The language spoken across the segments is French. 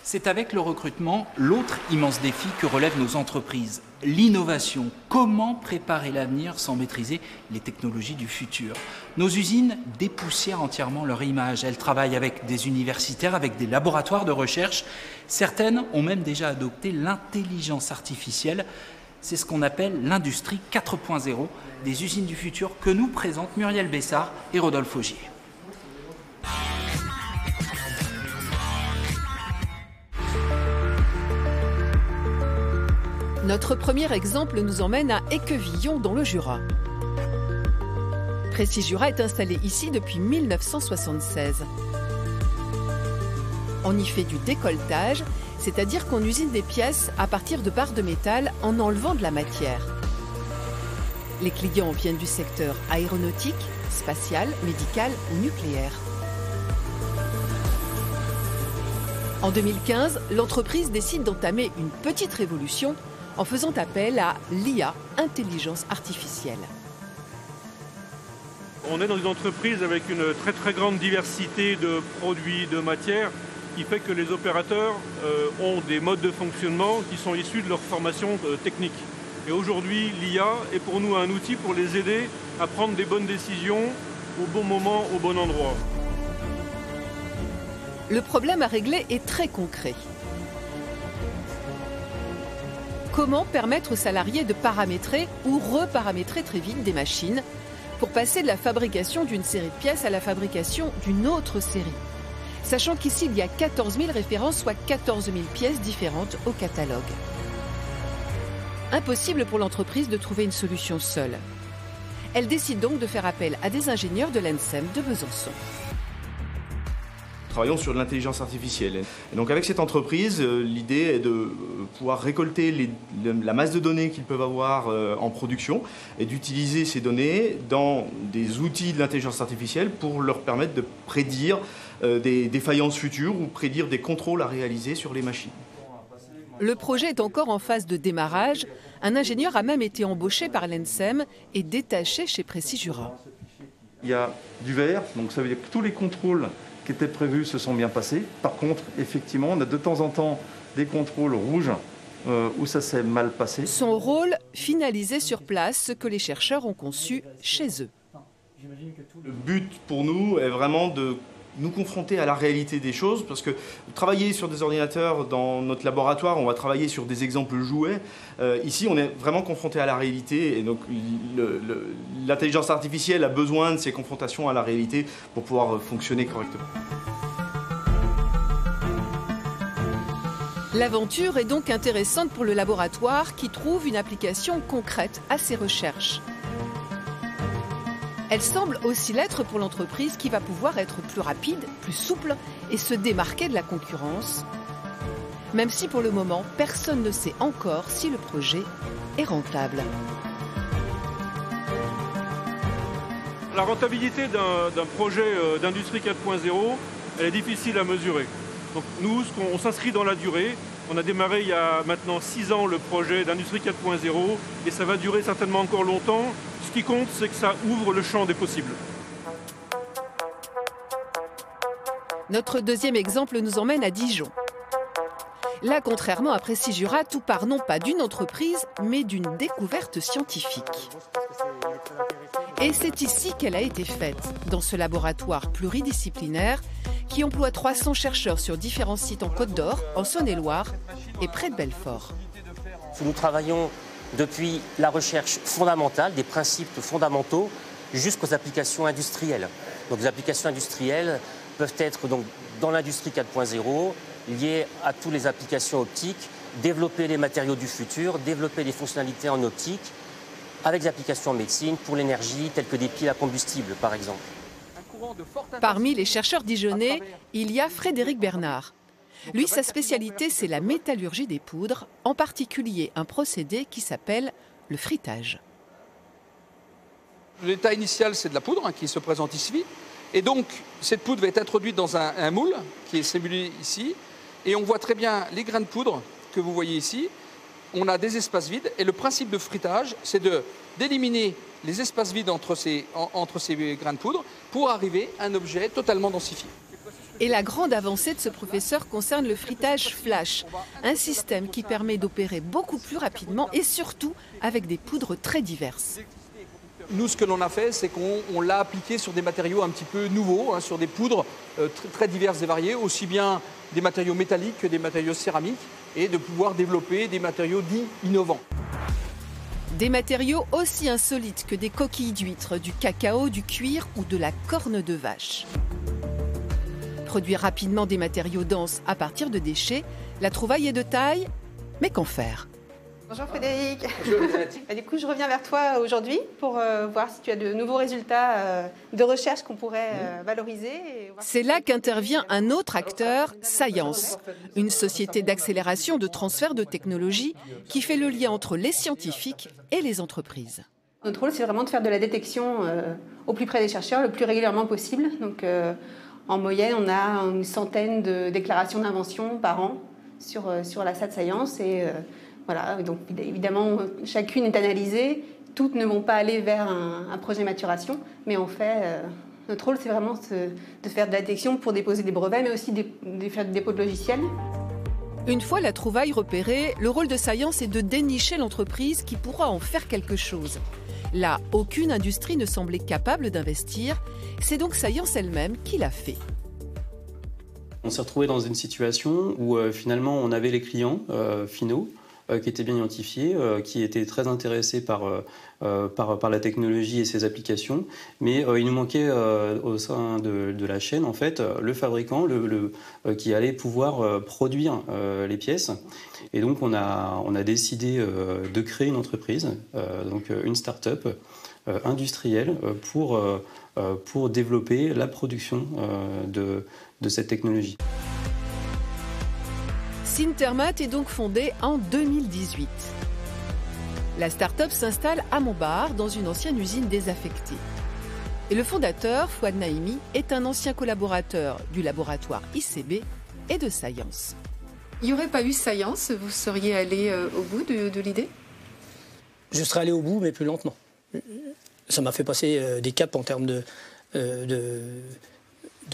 C'est avec le recrutement l'autre immense défi que relèvent nos entreprises, l'innovation. Comment préparer l'avenir sans maîtriser les technologies du futur? Nos usines dépoussièrent entièrement leur image. Elles travaillent avec des universitaires, avec des laboratoires de recherche. Certaines ont même déjà adopté l'intelligence artificielle. C'est ce qu'on appelle l'industrie 4.0 des usines du futur que nous présentent Muriel Bessard et Rodolphe Augier. Notre premier exemple nous emmène à Équevillon dans le Jura. Précis Jura est installé ici depuis 1976. On y fait du décolletage, c'est-à-dire qu'on usine des pièces à partir de barres de métal en enlevant de la matière. Les clients viennent du secteur aéronautique, spatial, médical ou nucléaire. En 2015, l'entreprise décide d'entamer une petite révolution en faisant appel à l'IA, intelligence artificielle. On est dans une entreprise avec une très grande diversité de produits, de matières, qui fait que les opérateurs ont des modes de fonctionnement qui sont issus de leur formation technique. Et aujourd'hui, l'IA est pour nous un outil pour les aider à prendre des bonnes décisions au bon moment, au bon endroit. Le problème à régler est très concret. Comment permettre aux salariés de paramétrer ou reparamétrer très vite des machines pour passer de la fabrication d'une série de pièces à la fabrication d'une autre série? Sachant qu'ici, il y a 14 000 références, soit 14 000 pièces différentes au catalogue. Impossible pour l'entreprise de trouver une solution seule. Elle décide donc de faire appel à des ingénieurs de l'ENSEM de Besançon. Travaillons sur l'intelligence artificielle. Et donc avec cette entreprise, l'idée est de pouvoir récolter la masse de données qu'ils peuvent avoir en production et d'utiliser ces données dans des outils de l'intelligence artificielle pour leur permettre de prédire des défaillances futures ou prédire des contrôles à réaliser sur les machines. Le projet est encore en phase de démarrage. Un ingénieur a même été embauché par l'ENSEM et détaché chez Précis Jura. Il y a du vert, donc ça veut dire que tous les contrôles qui étaient prévus se sont bien passés. Par contre, effectivement, on a de temps en temps des contrôles rouges où ça s'est mal passé. Son rôle, finaliser sur place ce que les chercheurs ont conçu chez eux. Le but pour nous est vraiment de nous confronter à la réalité des choses, parce que travailler sur des ordinateurs dans notre laboratoire, on va travailler sur des exemples jouets. Ici, on est vraiment confronté à la réalité, et donc l'intelligence artificielle a besoin de ces confrontations à la réalité pour pouvoir fonctionner correctement. L'aventure est donc intéressante pour le laboratoire qui trouve une application concrète à ses recherches. Elle semble aussi l'être pour l'entreprise qui va pouvoir être plus rapide, plus souple et se démarquer de la concurrence. Même si pour le moment, personne ne sait encore si le projet est rentable. La rentabilité d'un projet d'industrie 4.0, elle est difficile à mesurer. Donc nous, on s'inscrit dans la durée. On a démarré il y a maintenant 6 ans le projet d'industrie 4.0 et ça va durer certainement encore longtemps. Ce qui compte, c'est que ça ouvre le champ des possibles. Notre deuxième exemple nous emmène à Dijon. Là, contrairement à Précis Jura, tout part non pas d'une entreprise, mais d'une découverte scientifique. Et c'est ici qu'elle a été faite, dans ce laboratoire pluridisciplinaire qui emploie 300 chercheurs sur différents sites en Côte d'Or, en Saône-et-Loire et près de Belfort. Nous travaillons depuis la recherche fondamentale, des principes fondamentaux, jusqu'aux applications industrielles. Donc les applications industrielles peuvent être donc, dans l'industrie 4.0, liées à toutes les applications optiques, développer les matériaux du futur, développer les fonctionnalités en optique, avec des applications en médecine, pour l'énergie, telles que des piles à combustible, par exemple. Parmi les chercheurs dijonnais, il y a Frédéric Bernard. Lui, sa spécialité, c'est la métallurgie des poudres, en particulier un procédé qui s'appelle le frittage. L'état initial, c'est de la poudre qui se présente ici. Et donc, cette poudre va être introduite dans un moule qui est simulé ici. Et on voit très bien les grains de poudre que vous voyez ici. On a des espaces vides. Et le principe de frittage, c'est d'éliminer les espaces vides entre ces grains de poudre pour arriver à un objet totalement densifié. Et la grande avancée de ce professeur concerne le frittage flash, un système qui permet d'opérer beaucoup plus rapidement et surtout avec des poudres très diverses. Nous, ce que l'on a fait, c'est qu'on l'a appliqué sur des matériaux un petit peu nouveaux, hein, sur des poudres très diverses et variées, aussi bien des matériaux métalliques que des matériaux céramiques, et de pouvoir développer des matériaux dits innovants. Des matériaux aussi insolites que des coquilles d'huîtres, du cacao, du cuir ou de la corne de vache. Produire rapidement des matériaux denses à partir de déchets, la trouvaille est de taille, mais qu'en faire ? Bonjour Frédéric. Bonjour. Du coup, je reviens vers toi aujourd'hui pour voir si tu as de nouveaux résultats de recherche qu'on pourrait valoriser. C'est là qu'intervient un autre acteur, Science, une société d'accélération de transfert de technologie qui fait le lien entre les scientifiques et les entreprises. Notre rôle, c'est vraiment de faire de la détection au plus près des chercheurs, le plus régulièrement possible. Donc, en moyenne, on a une centaine de déclarations d'invention par an sur la SAT Science et voilà, donc évidemment, chacune est analysée. Toutes ne vont pas aller vers un projet maturation, mais en fait, notre rôle, c'est vraiment de faire de la détection pour déposer des brevets, mais aussi de faire du dépôt de logiciels. Une fois la trouvaille repérée, le rôle de Science est de dénicher l'entreprise qui pourra en faire quelque chose. Là, aucune industrie ne semblait capable d'investir. C'est donc Science elle-même qui l'a fait. On s'est retrouvé dans une situation où finalement on avait les clients finaux qui étaient bien identifiés, qui étaient très intéressés par la technologie et ses applications, mais il nous manquait au sein de la chaîne en fait le fabricant qui allait pouvoir produire les pièces. Et donc on a décidé de créer une entreprise, donc une start-up industrielle pour développer la production de cette technologie. Sintermat est donc fondée en 2018. La start-up s'installe à Montbard, dans une ancienne usine désaffectée. Et le fondateur, Fouad Naimi, est un ancien collaborateur du laboratoire ICB et de Science. Il n'y aurait pas eu Science, vous seriez allé au bout de l'idée ? Je serais allé au bout, mais plus lentement. Ça m'a fait passer des caps en termes de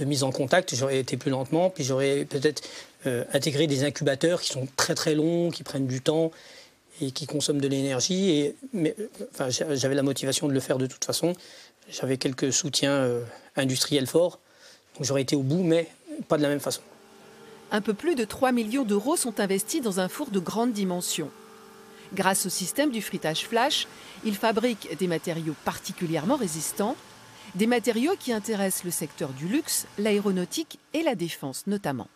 mise en contact. J'aurais été plus lentement, puis j'aurais peut-être intégré des incubateurs qui sont très très longs, qui prennent du temps et qui consomment de l'énergie. J'avais la motivation de le faire de toute façon. J'avais quelques soutiens industriels forts. Donc j'aurais été au bout, mais pas de la même façon. Un peu plus de 3 millions d'euros sont investis dans un four de grande dimension. Grâce au système du frittage flash, il fabrique des matériaux particulièrement résistants, des matériaux qui intéressent le secteur du luxe, l'aéronautique et la défense notamment.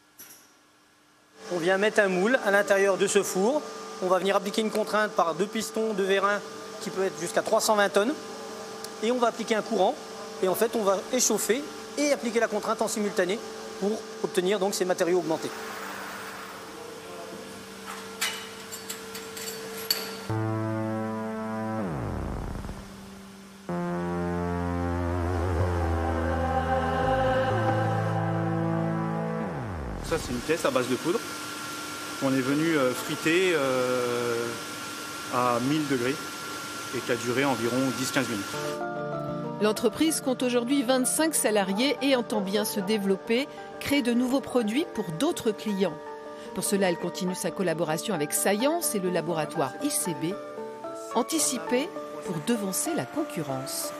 On vient mettre un moule à l'intérieur de ce four. On va venir appliquer une contrainte par 2 pistons de vérin qui peut être jusqu'à 320 tonnes. Et on va appliquer un courant. Et en fait, on va échauffer et appliquer la contrainte en simultané pour obtenir donc ces matériaux augmentés. Ça, c'est une pièce à base de poudre qu'on est venu friter à 1000 degrés et qui a duré environ 10-15 minutes. L'entreprise compte aujourd'hui 25 salariés et entend bien se développer, créer de nouveaux produits pour d'autres clients. Pour cela, elle continue sa collaboration avec Science et le laboratoire ICB, anticipée pour devancer la concurrence.